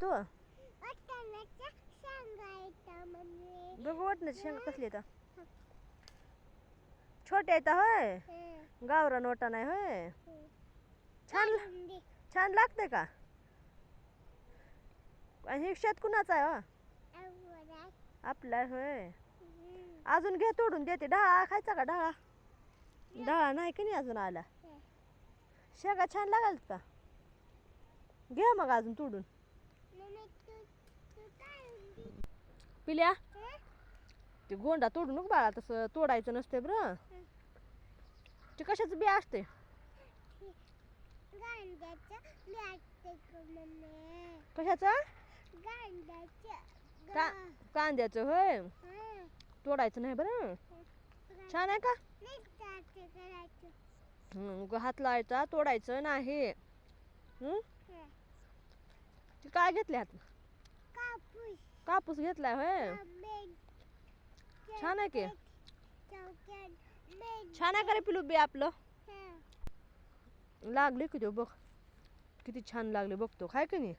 तू बघ वाटण्याची शेंगा कसली येतात छोट्या येतात होय गावरान वाटा नाही होय छान लागते का आणि हे शेत कुणाचं आहे हो आपलं आहे होय अजून घे तोडून देते ढाळा खायचा का ढाळा नाही की नाही अजून आला शेंगा छान लागल का घे मग अजून तोडून पिल्या ते गोंडा तोडू नको बाळा तसं तोडायचं नसते बरं ते कशाचं बी असते कशाचं कांद्याचं होय तोडायचं नाही बरं छान आहे का हात लावायचा तोडायचं नाही ते काय घेतले हात कापूस घेतलाय होय छान आहे की छान आहे का रे पिलू बी आपलं लागले की बघ किती छान लागले बघतो काय की नाही